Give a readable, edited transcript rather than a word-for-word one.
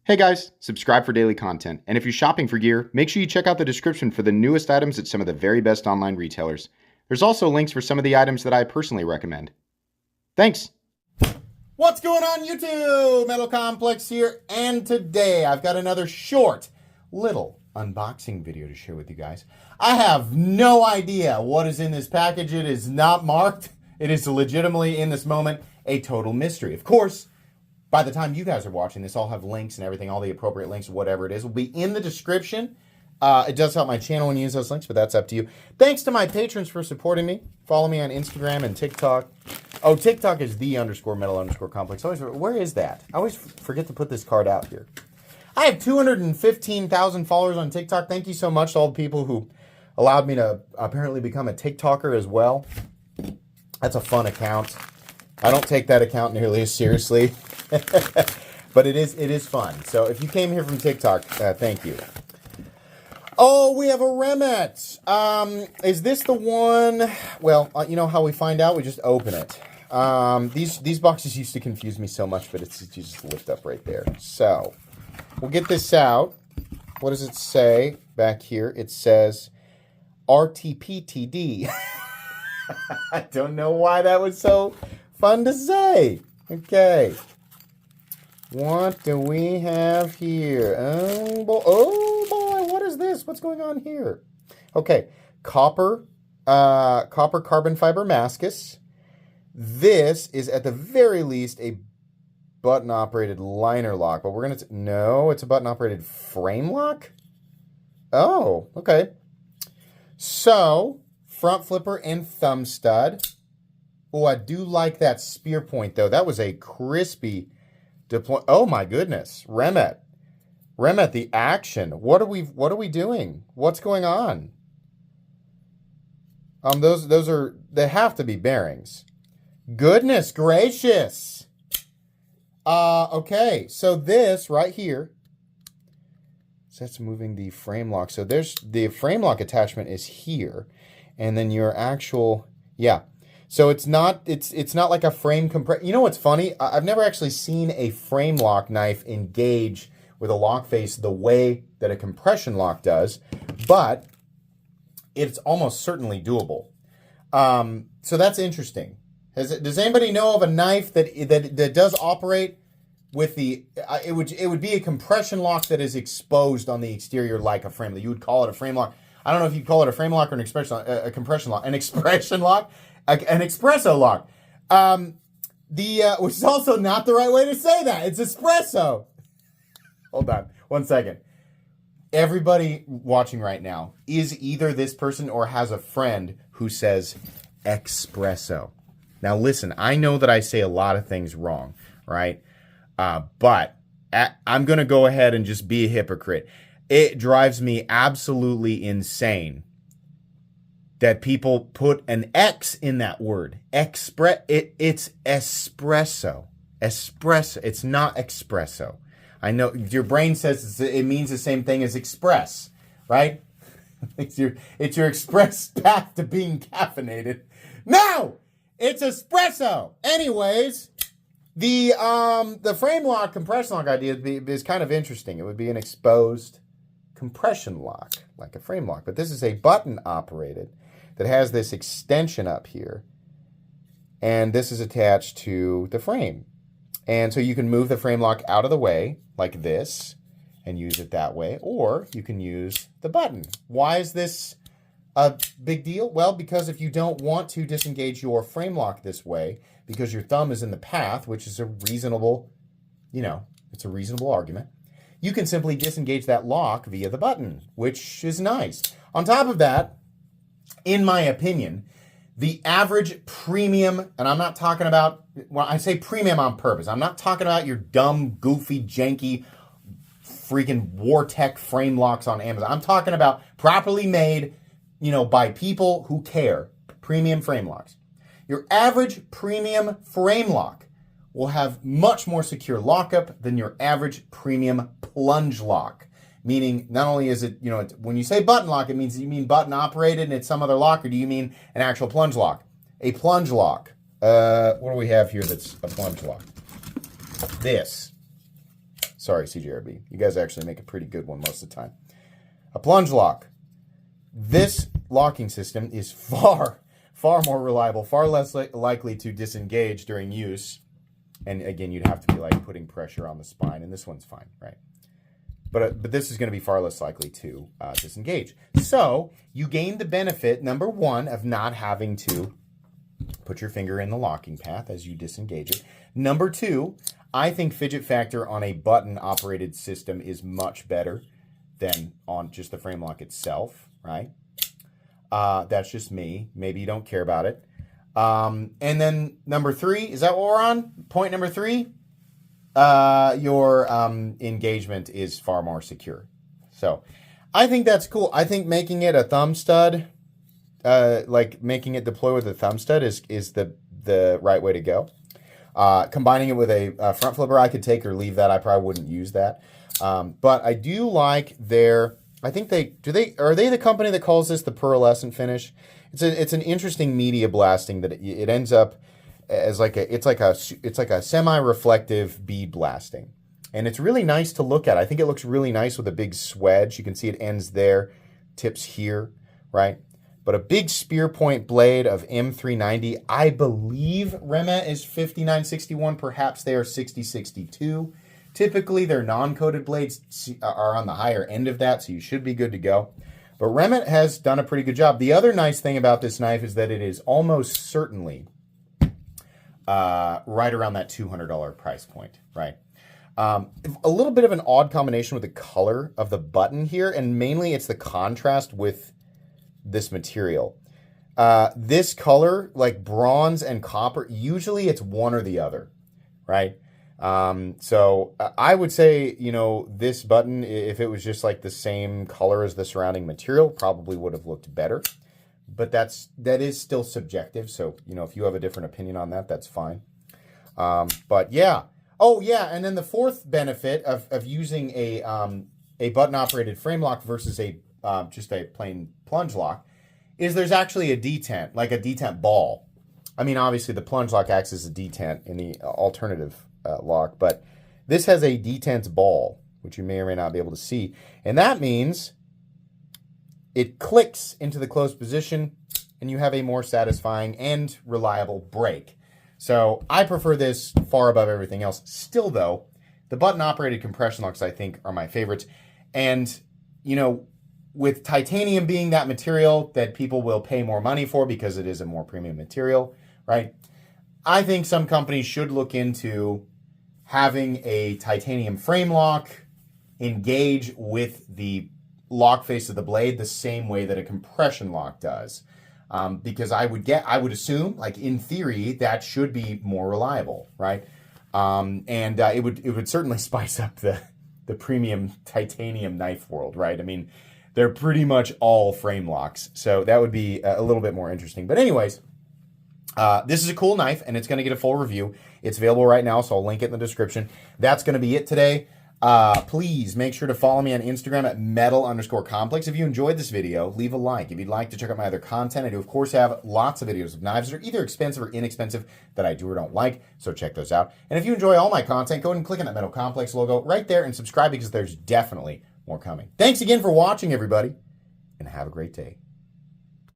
Hey guys, subscribe for daily content, and if you're shopping for gear, make sure you check out the description for the newest items at some of the very best online retailers. There's also links for some of the items that I personally recommend. Thanks! What's going on YouTube? Metal Complex here, and today I've got another short, little unboxing video to share with you guys. I have no idea what is in this package. It is not marked. It is legitimately, in this moment, a total mystery. Of course, by the time you guys are watching this, I'll have links and everything, all the appropriate links, whatever it is, will be in the description. It does help my channel when you use those links, but that's up to you. Thanks to my patrons for supporting me. Follow me on Instagram and TikTok. Oh, TikTok is _metal_complex. Where is that? I always forget to put this card out here. I have 215,000 followers on TikTok. Thank you so much to all the people who allowed me to apparently become a TikToker as well. That's a fun account. I don't take that account nearly as seriously. But it is fun. So if you came here from TikTok, thank you. Oh, we have a Remette. Is this the one? Well, you know how we find out? We just open it. These boxes used to confuse me so much, but it's you just lift up right there. So we'll get this out. What does it say back here? It says RTPTD. I don't know why that was so fun to say. Okay. What do we have here? Oh boy, what is this? What's going on here? Okay, copper carbon fiber mascus. This is at the very least a button-operated liner lock, but we're gonna no, it's a button-operated frame lock. Oh, okay. So front flipper and thumb stud. Oh, I do like that spear point though. That was a crispy deploy. Oh my goodness, Remette, the action. What are we doing? What's going on? They have to be bearings. Goodness gracious. Okay, so this right here. So that's moving the frame lock. So there's the frame lock attachment is here, and then your actual So it's not like a frame compress. You know what's funny? I've never actually seen a frame lock knife engage with a lock face the way that a compression lock does, but it's almost certainly doable. So that's interesting. Does anybody know of a knife that does operate with the? It would be a compression lock that is exposed on the exterior like a frame. You would call it a frame lock. I don't know if you'd call it a frame lock or an compression lock. An expression lock. An espresso lock, which is also not the right way to say that. It's espresso. Hold on, 1 second. Everybody watching right now is either this person or has a friend who says espresso. Now listen, I know that I say a lot of things wrong, right? But I'm going to go ahead and just be a hypocrite. It drives me absolutely insane that people put an X in that word. It's espresso. Espresso. It's not espresso. I know your brain says it means the same thing as express, right? It's your express path to being caffeinated. No! It's espresso! Anyways, the frame lock, compression lock idea is kind of interesting. It would be an exposed compression lock, like a frame lock. But this is a button operated that has this extension up here, and this is attached to the frame. And so you can move the frame lock out of the way like this and use it that way, or you can use the button. Why is this a big deal? Well, because if you don't want to disengage your frame lock this way, because your thumb is in the path, which is a reasonable, it's a reasonable argument, you can simply disengage that lock via the button, which is nice. On top of that, in my opinion, the average premium, and I'm not talking about, well, I say premium on purpose. I'm not talking about your dumb, goofy, janky, freaking Wartech frame locks on Amazon. I'm talking about properly made, by people who care, premium frame locks. Your average premium frame lock will have much more secure lockup than your average premium plunge lock. Meaning, not only is it, when you say button lock, it means you mean button operated and it's some other lock, or do you mean an actual plunge lock? A plunge lock. What do we have here that's a plunge lock? This. Sorry, CJRB. You guys actually make a pretty good one most of the time. A plunge lock. This locking system is far more reliable, far less likely to disengage during use. And again, you'd have to be like putting pressure on the spine, and this one's fine, right? But this is going to be far less likely to disengage. So you gain the benefit, number one, of not having to put your finger in the locking path as you disengage it. Number two, I think fidget factor on a button-operated system is much better than on just the Framelock itself, right? That's just me. Maybe you don't care about it. And then number three, is that what we're on? Point number three, your engagement is far more secure. So I think that's cool. I think making it a thumb stud, like making it deploy with a thumb stud is the right way to go. Combining it with a front flipper, I could take or leave that. I probably wouldn't use that. But I do like their, I think are they the company that calls this the pearlescent finish? It's an interesting media blasting that it ends up as it's like a semi-reflective bead blasting. And it's really nice to look at. I think it looks really nice with a big swedge. You can see it ends there, tips here, right? But a big spear point blade of M390, I believe Remette is 5961, perhaps they are 6062. Typically, their non-coated blades are on the higher end of that, so you should be good to go. But Remette has done a pretty good job. The other nice thing about this knife is that it is almost certainly right around that $200 price point, right? A little bit of an odd combination with the color of the button here, and mainly it's the contrast with this material. This color, like bronze and copper, usually it's one or the other, right? So I would say, this button, if it was just like the same color as the surrounding material, probably would have looked better. But that is still subjective. So, if you have a different opinion on that, that's fine. But yeah. Oh yeah. And then the fourth benefit of using a button operated frame lock versus just a plain plunge lock is there's actually a detent, like a detent ball. I mean, obviously the plunge lock acts as a detent in the alternative lock, but this has a detent ball, which you may or may not be able to see. And that means it clicks into the closed position and you have a more satisfying and reliable break. So I prefer this far above everything else. Still though, the button operated compression locks I think are my favorites. And, with titanium being that material that people will pay more money for because it is a more premium material, right? I think some companies should look into having a titanium frame lock engage with the lock face of the blade the same way that a compression lock does. Because I would assume, like in theory, that should be more reliable, right? It would certainly spice up the premium titanium knife world, right? I mean, they're pretty much all frame locks, so that would be a little bit more interesting. But anyways, this is a cool knife, and it's going to get a full review. It's available right now, so I'll link it in the description. That's going to be it today. Please make sure to follow me on Instagram at metal_complex. If you enjoyed this video, leave a like. If you'd like to check out my other content, I do, of course, have lots of videos of knives that are either expensive or inexpensive that I do or don't like, so check those out. And if you enjoy all my content, go ahead and click on that Metal Complex logo right there and subscribe because there's definitely more coming. Thanks again for watching, everybody, and have a great day.